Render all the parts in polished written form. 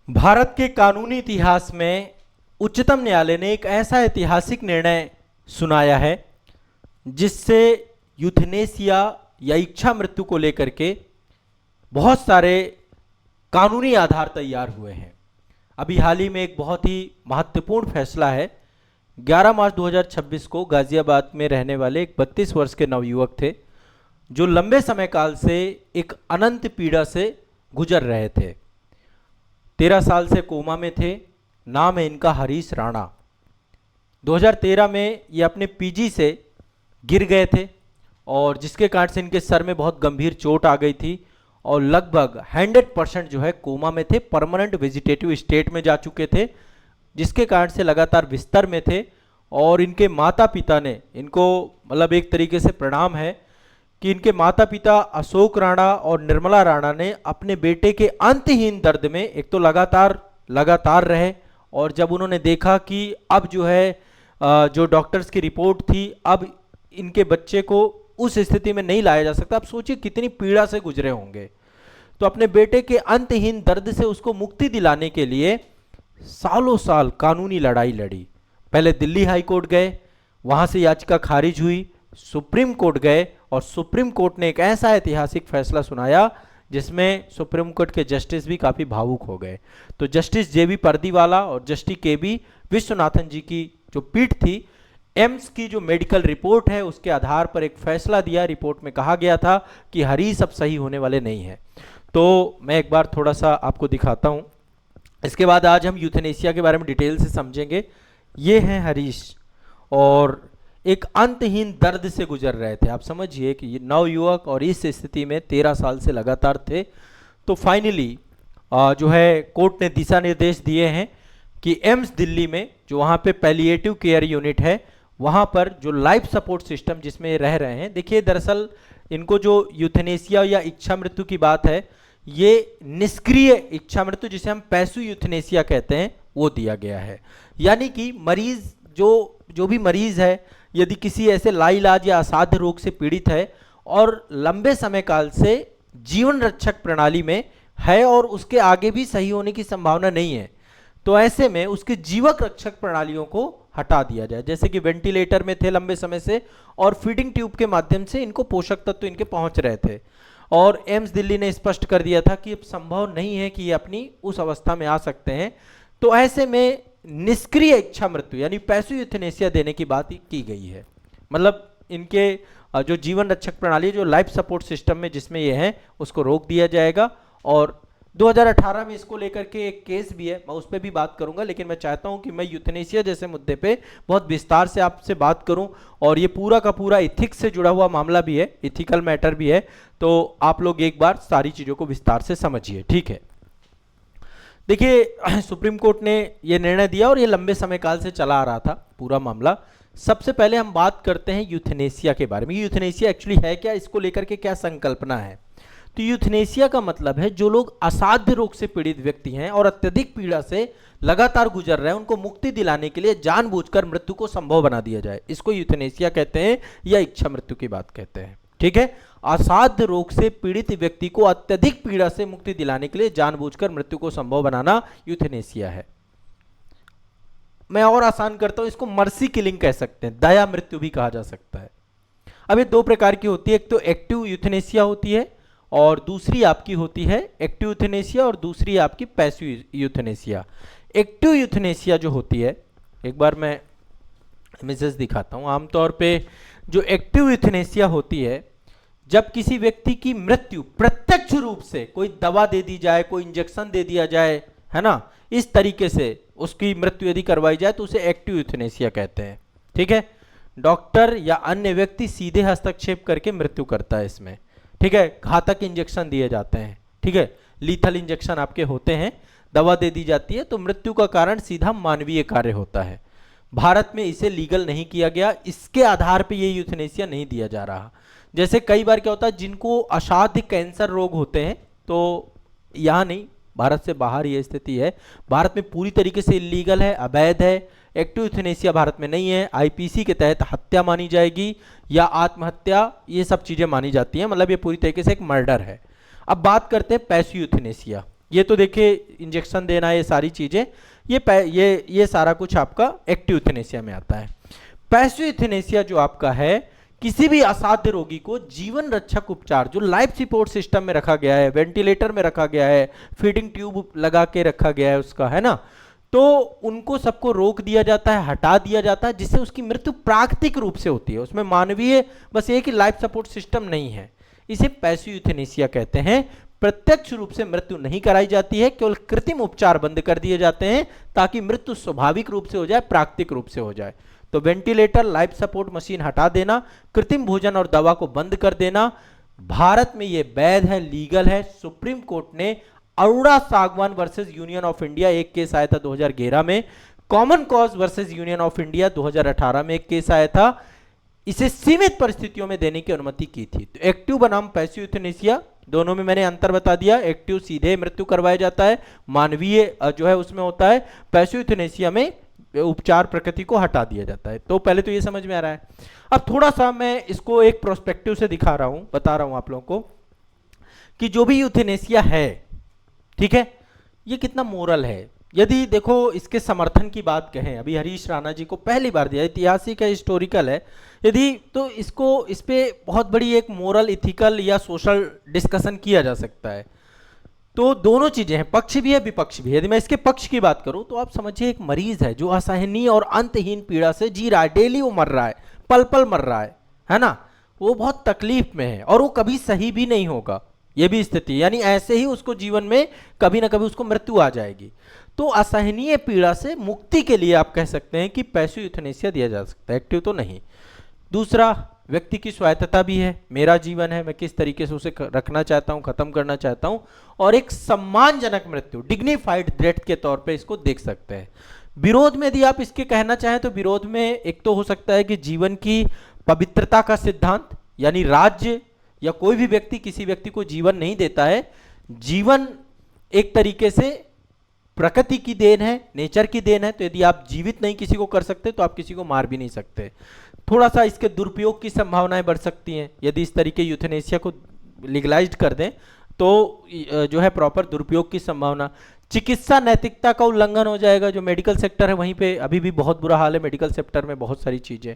भारत के कानूनी इतिहास में उच्चतम न्यायालय ने एक ऐसा ऐतिहासिक निर्णय सुनाया है जिससे यूथनेसिया या इच्छा मृत्यु को लेकर के बहुत सारे कानूनी आधार तैयार हुए हैं। अभी हाल ही में एक बहुत ही महत्वपूर्ण फैसला है। 11 मार्च 2026 को गाजियाबाद में रहने वाले एक 32 वर्ष के नवयुवक थे जो लंबे समय काल से एक अनंत पीड़ा से गुजर रहे थे। 13 साल से कोमा में थे। नाम है इनका हरीश राणा। 2013 में ये अपने पीजी से गिर गए थे और जिसके कारण से इनके सर में बहुत गंभीर चोट आ गई थी और लगभग 100% जो है कोमा में थे, परमानेंट वेजिटेटिव स्टेट में जा चुके थे, जिसके कारण से लगातार बिस्तर में थे। और इनके माता पिता ने इनको मतलब एक तरीके से प्रणाम है कि इनके माता पिता अशोक राणा और निर्मला राणा ने अपने बेटे के अंतहीन दर्द में एक तो लगातार रहे और जब उन्होंने देखा कि अब जो है जो डॉक्टर्स की रिपोर्ट थी अब इनके बच्चे को उस स्थिति में नहीं लाया जा सकता, अब सोचिए कितनी पीड़ा से गुजरे होंगे। तो अपने बेटे के अंतहीन दर्द से उसको मुक्ति दिलाने के लिए सालों साल कानूनी लड़ाई लड़ी। पहले दिल्ली हाई कोर्ट गए, वहां से याचिका खारिज हुई, सुप्रीम कोर्ट गए और सुप्रीम कोर्ट ने एक ऐसा ऐतिहासिक फैसला सुनाया जिसमें सुप्रीम कोर्ट के जस्टिस भी काफी भावुक हो गए। तो जस्टिस जेबी पर्दीवाला और जस्टिस केबी विश्वनाथन जी की जो पीठ थी, एम्स की जो मेडिकल रिपोर्ट है उसके आधार पर एक फैसला दिया। रिपोर्ट में कहा गया था कि हरीश अब सही होने वाले नहीं है। तो मैं एक बार थोड़ा सा आपको दिखाता हूं, इसके बाद आज हम यूथेनेसिया के बारे में डिटेल से समझेंगे। ये हैं हरीश और एक अंतहीन दर्द से गुजर रहे थे। आप समझिए कि ये नवयुवक और इस स्थिति में 13 साल से लगातार थे। तो फाइनली जो है कोर्ट ने दिशा निर्देश दिए हैं कि एम्स दिल्ली में जो वहाँ पे पैलिएटिव केयर यूनिट है वहाँ पर जो लाइफ सपोर्ट सिस्टम जिसमें ये रह रहे हैं, देखिए दरअसल इनको जो यूथेनेसिया या इच्छा मृत्यु की बात है, ये निष्क्रिय इच्छा मृत्यु जिसे हम पैसिव यूथेनेसिया कहते हैं वो दिया गया है। यानी कि मरीज जो भी मरीज है यदि किसी ऐसे लाइलाज या असाध्य रोग से पीड़ित है और लंबे समय काल से जीवन रक्षक प्रणाली में है और उसके आगे भी सही होने की संभावना नहीं है, तो ऐसे में उसके जीवक रक्षक प्रणालियों को हटा दिया जाए। जैसे कि वेंटिलेटर में थे लंबे समय से और फीडिंग ट्यूब के माध्यम से इनको पोषक तत्व इनके पहुंच रहे थे और एम्स दिल्ली ने स्पष्ट कर दिया था कि अब संभव नहीं है कि ये अपनी उस अवस्था में आ सकते हैं। तो ऐसे में निष्क्रिय इच्छा मृत्यु यानी पैसिव यूथेनेसिया देने की बात की गई है। मतलब इनके जो जीवन रक्षक प्रणाली जो लाइफ सपोर्ट सिस्टम में जिसमें ये है उसको रोक दिया जाएगा। और 2018 में इसको लेकर के एक केस भी है, मैं उस पर भी बात करूंगा, लेकिन मैं चाहता हूं कि मैं यूथेनेसिया जैसे मुद्दे पे बहुत विस्तार से आपसे बात करूं और ये पूरा का पूरा इथिक्स से जुड़ा हुआ मामला भी है, इथिकल मैटर भी है। तो आप लोग एक बार सारी चीजों को विस्तार से समझिए, ठीक है। देखिए सुप्रीम कोर्ट ने यह निर्णय दिया और ये लंबे समय काल से चला आ रहा था पूरा मामला। सबसे पहले हम बात करते हैं यूथेनेसिया के बारे में। यूथेनेसिया एक्चुअली है क्या, इसको लेकर के क्या संकल्पना है। तो यूथेनेसिया का मतलब है जो लोग असाध्य रोग से पीड़ित व्यक्ति हैं और अत्यधिक पीड़ा से लगातार गुजर रहे हैं उनको मुक्ति दिलाने के लिए जानबूझकर मृत्यु को संभव बना दिया जाए, इसको यूथेनेसिया कहते हैं या इच्छा मृत्यु की बात कहते हैं, ठीक है। असाध्य रोग से पीड़ित व्यक्ति को अत्यधिक पीड़ा से मुक्ति दिलाने के लिए जानबूझकर मृत्यु को संभव बनाना यूथेनेसिया है। मैं और आसान करता हूं, इसको मर्सी किलिंग कह सकते हैं, दया मृत्यु भी कहा जा सकता है। अब ये दो प्रकार की होती है, एक तो एक्टिव यूथेनेसिया होती है और दूसरी आपकी होती है एक्टिव यूथेनेसिया और दूसरी आपकी पैसिव यूथेनेसिया। एक्टिव यूथेनेसिया जो होती है, एक बार मैं इमेजेस दिखाता हूं। आमतौर पे जो एक्टिव यूथेनेसिया होती है जब किसी व्यक्ति की मृत्यु प्रत्यक्ष रूप से कोई दवा दे दी जाए, कोई इंजेक्शन दे दिया जाए, है ना, इस तरीके से उसकी मृत्यु यदि करवाई जाए तो उसे एक्टिव यूथेनेसिया कहते हैं, ठीक है। डॉक्टर या अन्य व्यक्ति सीधे हस्तक्षेप करके मृत्यु करता है इसमें, ठीक है। घातक इंजेक्शन दिए जाते हैं, ठीक है, लीथल इंजेक्शन आपके होते हैं, दवा दे दी जाती है तो मृत्यु का कारण सीधा मानवीय कार्य होता है। भारत में इसे लीगल नहीं किया गया, इसके आधार पे ये यूथेनेसिया नहीं दिया जा रहा। जैसे कई बार क्या होता है जिनको असाध्य कैंसर रोग होते हैं, तो यहाँ नहीं, भारत से बाहर ये स्थिति है। भारत में पूरी तरीके से इलीगल है, अवैध है। एक्टिव यूथेनेसिया भारत में नहीं है। आईपीसी के तहत हत्या मानी जाएगी या आत्महत्या, ये सब चीजें मानी जाती हैं, मतलब ये पूरी तरीके से एक मर्डर है। अब बात करते हैं पैसिव यूथेनेसिया। ये तो देखिए इंजेक्शन देना, ये सारी चीजें, ये सारा कुछ आपका एक्टिव यूथेनेसिया में आता है। पैसिव यूथेनेसिया जो आपका है, किसी भी असाध्य रोगी को जीवन रक्षक उपचार, जो लाइफ सपोर्ट सिस्टम में रखा गया है, वेंटिलेटर में रखा गया है, फीडिंग ट्यूब लगा के रखा गया है उसका, है ना, तो उनको सबको रोक दिया जाता है, हटा दिया जाता है, जिससे उसकी मृत्यु प्राकृतिक रूप से होती है। उसमें मानवीय बस एक ही लाइफ सपोर्ट सिस्टम नहीं है। इसे पैसिव यूथेनेसिया कहते हैं। प्रत्यक्ष रूप से मृत्यु नहीं कराई जाती है, केवल कृत्रिम उपचार बंद कर दिए जाते हैं ताकि मृत्यु स्वाभाविक रूप से हो जाए, प्राकृतिक रूप से हो जाए। तो वेंटिलेटर, लाइफ सपोर्ट मशीन हटा देना, कृत्रिम भोजन और दवा को बंद कर देना, भारत में ये वैध है, लीगल है। सुप्रीम कोर्ट ने अरोड़ा सागवान वर्सेस यूनियन ऑफ इंडिया एक केस आया था 2011 में, common cause versus union of India 2018 में एक केस आया था, इसे सीमित परिस्थितियों में देने की अनुमति की थी। तो एक्टिव बनाम पैसिव यूथेनेसिया, दोनों में मैंने अंतर बता दिया। एक्टिव सीधे मृत्यु करवाया जाता है, मानवीय जो है उसमें होता है। पैसिव यूथेनेसिया में उपचार प्रकृति को हटा दिया जाता है। तो पहले तो ये समझ में आ रहा है। अब थोड़ा सा मैं इसको एक प्रोस्पेक्टिव से दिखा रहा हूं, बता रहा हूं आप लोगों को कि जो भी यूथेनेसिया है, ठीक है, ये कितना मोरल है। यदि देखो इसके समर्थन की बात कहें, अभी हरीश राणा जी को पहली बार दिया, ऐतिहासिक है, हिस्टोरिकल है, यदि तो इसको इस पे बहुत बड़ी एक मोरल, इथिकल या सोशल डिस्कशन किया जा सकता है। तो दोनों चीजें हैं, पक्ष भी है विपक्ष भी है। यदि मैं इसके पक्ष की बात करूं तो आप समझिए एक मरीज है जो असहनीय और अंतहीन पीड़ा से जी रहा है, डेली वो मर रहा है, पल पल मर रहा है ना, वो बहुत तकलीफ में है और वो कभी सही भी नहीं होगा, ये भी स्थिति, यानी ऐसे ही उसको जीवन में कभी ना कभी उसको मृत्यु आ जाएगी। तो असहनीय पीड़ा से मुक्ति के लिए आप कह सकते हैं कि पैसिव यूथेनेसिया दिया जा सकता है, एक्टिव तो नहीं। दूसरा, व्यक्ति की स्वायत्तता भी है, मेरा जीवन है, मैं किस तरीके से उसे रखना चाहता हूं, खत्म करना चाहता हूं, और एक सम्मानजनक मृत्यु, डिग्निफाइड डेथ के तौर पे इसको देख सकते हैं। विरोध में यदि आप इसके कहना चाहें तो विरोध में एक तो हो सकता है कि जीवन की पवित्रता का सिद्धांत, यानी राज्य या कोई भी व्यक्ति किसी व्यक्ति को जीवन नहीं देता है, जीवन एक तरीके से प्रकृति की देन है, नेचर की देन है। तो यदि आप जीवित नहीं किसी को कर सकते तो आप किसी को मार भी नहीं सकते। थोड़ा सा इसके दुरुपयोग की संभावनाएं बढ़ सकती हैं, यदि इस तरीके यूथेनेसिया को लीगलाइज्ड कर दें तो जो है प्रॉपर दुरुपयोग की संभावना। चिकित्सा नैतिकता का उल्लंघन हो जाएगा, जो मेडिकल सेक्टर है वहीं पे अभी भी बहुत बुरा हाल है, मेडिकल सेक्टर में बहुत सारी चीजें।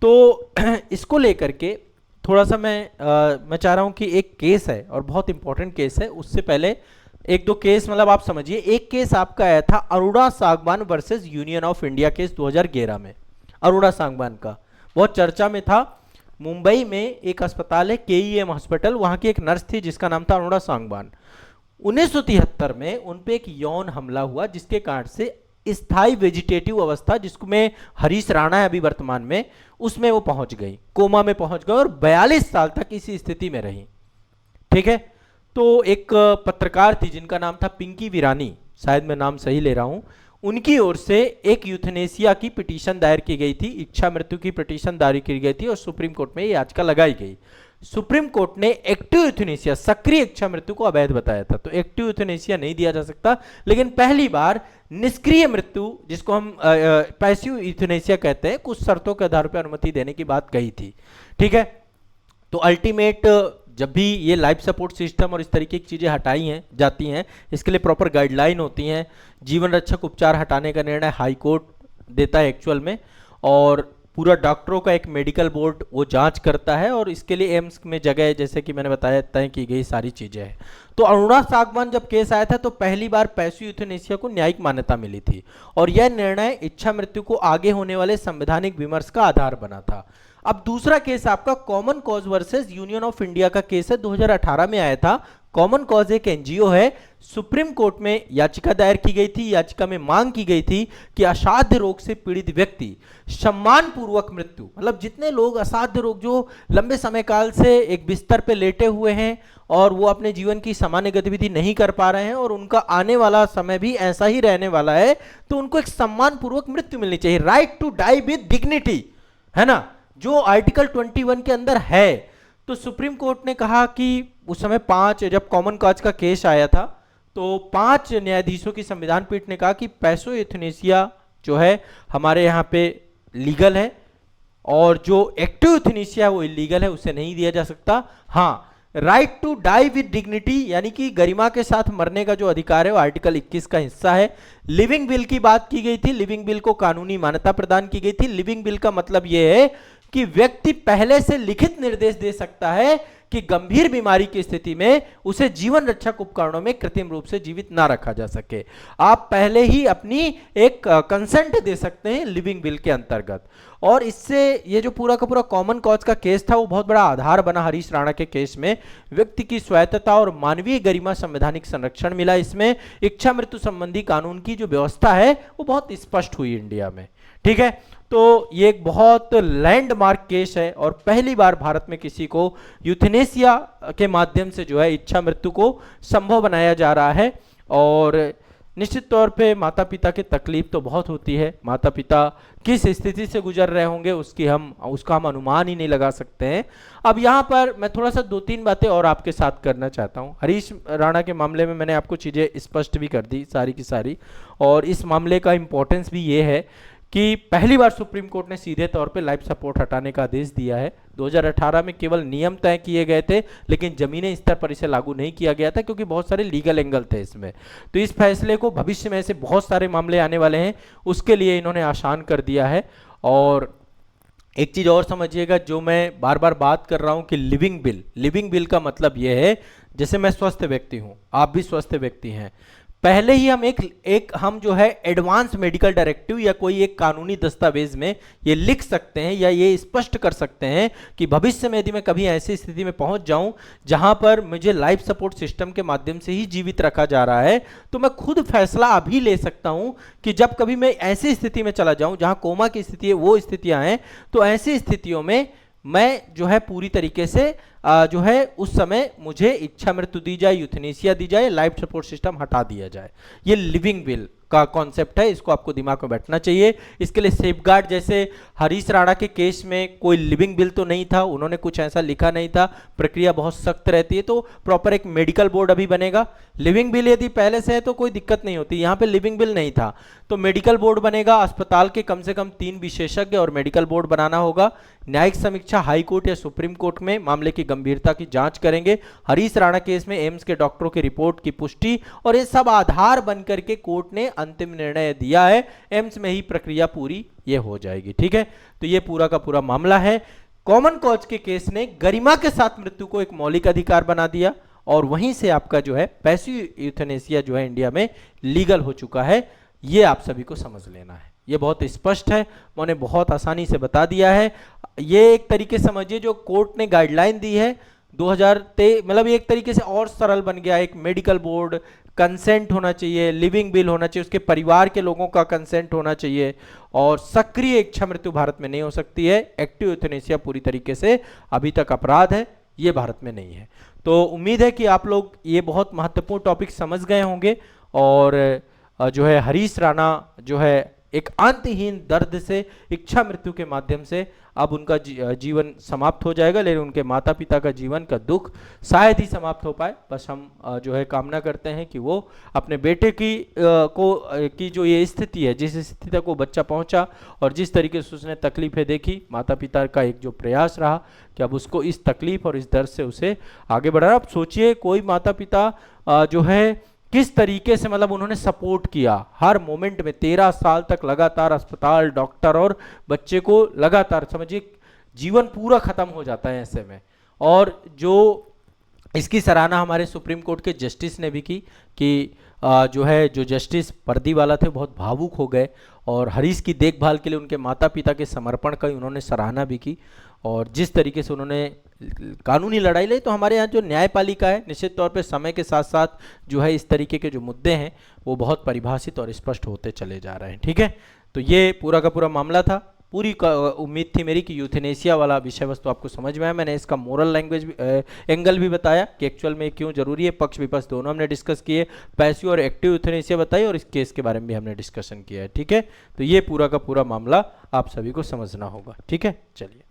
तो इसको लेकर के थोड़ा सा मैं चाह रहा हूं कि एक केस है और बहुत इंपॉर्टेंट केस है, उससे पहले एक दो केस, मतलब आप समझिए, एक केस आपका आया था अरोड़ा सागवान versus union of India case 2011 में। अरोड़ा सागवान का बहुत चर्चा में था। मुंबई में एक अस्पताल है केईएम हॉस्पिटल, वहां की एक नर्स थी जिसका नाम था अरोड़ा सागवान। 1973 में उन पे एक यौन हमला हुआ जिसके कारण से स्थायी वेजिटेटिव अवस्था, जिसमें हरीश राणा है अभी वर्तमान में, उसमें वो पहुंच गई, कोमा में पहुंच गए और 42 साल तक इसी स्थिति में रही। ठीक है, तो एक पत्रकार थी जिनका नाम था पिंकी वीरानी, शायद मैं नाम सही ले रहा हूं, उनकी ओर से एक यूथेनेसिया की पिटीशन दायर की गई थी, इच्छा मृत्यु की पिटीशन दायर की गई थी और सुप्रीम कोर्ट में ये याचिका लगाई गई। सुप्रीम कोर्ट ने एक्टिव यूथेनेसिया, सक्रिय इच्छा मृत्यु को अवैध बताया था, तो एक्टिव यूथेनेसिया नहीं दिया जा सकता। लेकिन पहली बार निष्क्रिय मृत्यु, जिसको हम पैसिव यूथेनेसिया कहते हैं, कुछ शर्तों के आधार पर अनुमति देने की बात कही थी। ठीक है, तो अल्टीमेट जब भी ये लाइफ सपोर्ट सिस्टम और इस तरीके की चीज़ें हटाई हैं जाती हैं, इसके लिए प्रॉपर गाइडलाइन होती हैं। जीवन रक्षक उपचार हटाने का निर्णय हाई कोर्ट देता है एक्चुअल में, और पूरा डॉक्टरों का एक मेडिकल बोर्ड वो जांच करता है, और इसके लिए एम्स में जगह, जैसे कि मैंने बताया, तय की गई सारी चीज़ें हैं। तो अरोड़ा सागवान जब केस आया था तो पहली बार पैसिव यूथेनेसिया को न्यायिक मान्यता मिली थी, और यह निर्णय इच्छा मृत्यु को आगे होने वाले संवैधानिक विमर्श का आधार बना था। अब दूसरा केस आपका common cause versus union of India का केस है, 2018 में आया था। कॉमन कॉज एक एनजीओ है, सुप्रीम कोर्ट में याचिका दायर की गई थी। याचिका में मांग की गई थी कि असाध्य रोग से पीड़ित व्यक्ति सम्मानपूर्वक मृत्यु, मतलब जितने लोग असाध्य रोग, जो लंबे समय काल से एक बिस्तर पे लेटे हुए हैं और वो अपने जीवन की सामान्य गतिविधि नहीं कर पा रहे हैं और उनका आने वाला समय भी ऐसा ही रहने वाला है, तो उनको एक सम्मानपूर्वक मृत्यु मिलनी चाहिए। Right to die with dignity, है ना, जो आर्टिकल 21 के अंदर है। तो सुप्रीम कोर्ट ने कहा कि उस समय 5, जब कॉमन कॉज का केस आया था तो 5 न्यायाधीशों की संविधान पीठ ने कहा कि पैसिव यूथेनेसिया जो है हमारे यहाँ पे लीगल है, और जो एक्टिव यूथेनेसिया वो इलीगल है, उसे नहीं दिया जा सकता। हाँ, right to die with dignity, यानी कि गरिमा के साथ मरने का जो अधिकार है वो आर्टिकल 21 का हिस्सा है। लिविंग विल की बात की गई थी, लिविंग विल को कानूनी मान्यता प्रदान की गई थी। लिविंग विल का मतलब यह है कि व्यक्ति पहले से लिखित निर्देश दे सकता है कि गंभीर बीमारी की स्थिति में उसे जीवन रक्षक उपकरणों में कृत्रिम रूप से जीवित ना रखा जा सके। आप पहले ही अपनी एक कंसेंट दे सकते हैं लिविंग विल के अंतर्गत। और इससे ये जो पूरा का पूरा कॉमन कॉज का केस था वो बहुत बड़ा आधार बना हरीश राणा के केस में। व्यक्ति की स्वायत्तता और मानवीय गरिमा संवैधानिक संरक्षण मिला। इसमें इच्छा मृत्यु संबंधी कानून की जो व्यवस्था है वो बहुत स्पष्ट हुई इंडिया में। ठीक है, तो ये एक बहुत लैंडमार्क केस है और पहली बार भारत में किसी को यूथेनेसिया के माध्यम से जो है इच्छा मृत्यु को संभव बनाया जा रहा है। और निश्चित तौर पे माता पिता की तकलीफ तो बहुत होती है, माता पिता किस स्थिति से गुजर रहे होंगे उसका हम अनुमान ही नहीं लगा सकते हैं। अब यहाँ पर मैं थोड़ा सा 2-3 बातें और आपके साथ करना चाहता हूँ। हरीश राणा के मामले में मैंने आपको चीज़ें स्पष्ट भी कर दी सारी की सारी, और इस मामले का इम्पोर्टेंस भी ये है कि पहली बार सुप्रीम कोर्ट ने सीधे तौर पे लाइफ सपोर्ट हटाने का आदेश दिया है। 2018 में केवल नियम तय किए गए थे, लेकिन जमीनी स्तर पर इसे लागू नहीं किया गया था क्योंकि बहुत सारे लीगल एंगल थे इसमें। तो इस फैसले को भविष्य में ऐसे बहुत सारे मामले आने वाले हैं, उसके लिए इन्होंने आसान कर दिया है। और एक चीज़ और समझिएगा, जो मैं बार बार बात कर रहा हूँ कि लिविंग बिल का मतलब यह है, जैसे मैं स्वस्थ व्यक्ति हूँ, आप भी स्वस्थ व्यक्ति हैं, पहले ही हम हम जो है एडवांस मेडिकल डायरेक्टिव या कोई एक कानूनी दस्तावेज में ये लिख सकते हैं या ये स्पष्ट कर सकते हैं कि भविष्य में यदि मैं कभी ऐसी स्थिति में पहुंच जाऊं जहां पर मुझे लाइफ सपोर्ट सिस्टम के माध्यम से ही जीवित रखा जा रहा है, तो मैं खुद फैसला अभी ले सकता हूं कि जब कभी मैं ऐसी स्थिति में चला जाऊं जहां कोमा की स्थिति है, वो स्थितियां हैं, तो ऐसी स्थितियों में मैं जो है पूरी तरीके से जो है उस समय मुझे इच्छा मृत्यु दी जाए, यूथेनेसिया दी जाए, लाइफ सपोर्ट सिस्टम हटा दिया जाए। ये लिविंग विल का कॉन्सेप्ट है, इसको आपको दिमाग में बैठना चाहिए। इसके लिए सेफगार्ड, जैसे हरीश राणा के केस में कोई लिविंग विल तो नहीं था, उन्होंने कुछ ऐसा लिखा नहीं था, प्रक्रिया बहुत सख्त रहती है, तो प्रॉपर एक मेडिकल बोर्ड अभी बनेगा। लिविंग विल यदि पहले से है तो कोई दिक्कत नहीं होती, यहाँ पे लिविंग विल नहीं था तो मेडिकल बोर्ड बनेगा। अस्पताल के कम से कम 3 विशेषज्ञ और मेडिकल बोर्ड बनाना होगा। न्यायिक समीक्षा हाई कोर्ट या सुप्रीम कोर्ट में मामले की गंभीरता की जांच करेंगे। हरीश राणा केस में एम्स के डॉक्टरों की रिपोर्ट की पुष्टि और ये सब आधार बनकर के कोर्ट ने अंतिम निर्णय दिया है। एम्स में ही प्रक्रिया पूरी ये हो जाएगी। ठीक है, तो ये पूरा का पूरा मामला है। कॉमन कॉज के केस ने गरिमा के साथ मृत्यु को एक मौलिक अधिकार बना दिया और वहीं से आपका जो है पैसिव यूथेनेसिया जो है इंडिया में लीगल हो चुका है। ये आप सभी को समझ लेना है, ये बहुत स्पष्ट है, मैंने बहुत आसानी से बता दिया है। ये एक तरीके समझिए जो कोर्ट ने गाइडलाइन दी है 2023, मतलब एक तरीके से और सरल बन गया। एक मेडिकल बोर्ड, कंसेंट होना चाहिए, लिविंग बिल होना चाहिए, उसके परिवार के लोगों का कंसेंट होना चाहिए और सक्रिय इच्छा मृत्यु भारत में नहीं हो सकती है। एक्टिव यूथेनेसिया पूरी तरीके से अभी तक अपराध है, ये भारत में नहीं है। तो उम्मीद है कि आप लोग ये बहुत महत्वपूर्ण टॉपिक समझ गए होंगे और जो है हरीश राणा जो है एक अंतहीन दर्द से इच्छा मृत्यु के माध्यम से अब उनका जीवन समाप्त हो जाएगा, लेकिन उनके माता पिता का जीवन का दुख शायद ही समाप्त हो पाए। बस हम जो है कामना करते हैं कि वो अपने बेटे की जो ये स्थिति है, जिस स्थिति तक वो बच्चा पहुंचा और जिस तरीके से उसने तकलीफें देखी, माता पिता का एक जो प्रयास रहा कि अब उसको इस तकलीफ और इस दर्द से उसे आगे बढ़ाना। अब सोचिए कोई माता पिता जो है किस तरीके से, मतलब उन्होंने सपोर्ट किया हर मोमेंट में, 13 साल तक लगातार अस्पताल, डॉक्टर और बच्चे को लगातार, समझिए जीवन पूरा खत्म हो जाता है ऐसे में। और जो इसकी सराहना हमारे सुप्रीम कोर्ट के जस्टिस ने भी की कि जो जस्टिस पर्दीवाला थे बहुत भावुक हो गए और हरीश की देखभाल के लिए उनके माता पिता के समर्पण का उन्होंने सराहना भी की और जिस तरीके से उन्होंने कानूनी लड़ाई लड़ी। तो हमारे यहाँ जो न्यायपालिका है निश्चित तौर पे समय के साथ साथ जो है इस तरीके के जो मुद्दे हैं वो बहुत परिभाषित और स्पष्ट होते चले जा रहे हैं। ठीक है, तो ये पूरा का पूरा मामला था। पूरी उम्मीद थी मेरी कि यूथेनेसिया वाला विषय वस्तु आपको समझ में आया। मैंने इसका मोरल लैंग्वेज एंगल भी बताया कि एक्चुअल में क्यों जरूरी है, पक्ष विपक्ष दोनों हमने डिस्कस किए, पैसिव और एक्टिव यूथेनेसिया बताई और इस केस के बारे में भी हमने डिस्कशन किया है। ठीक है, तो ये पूरा का पूरा मामला आप सभी को समझना होगा। ठीक है, चलिए।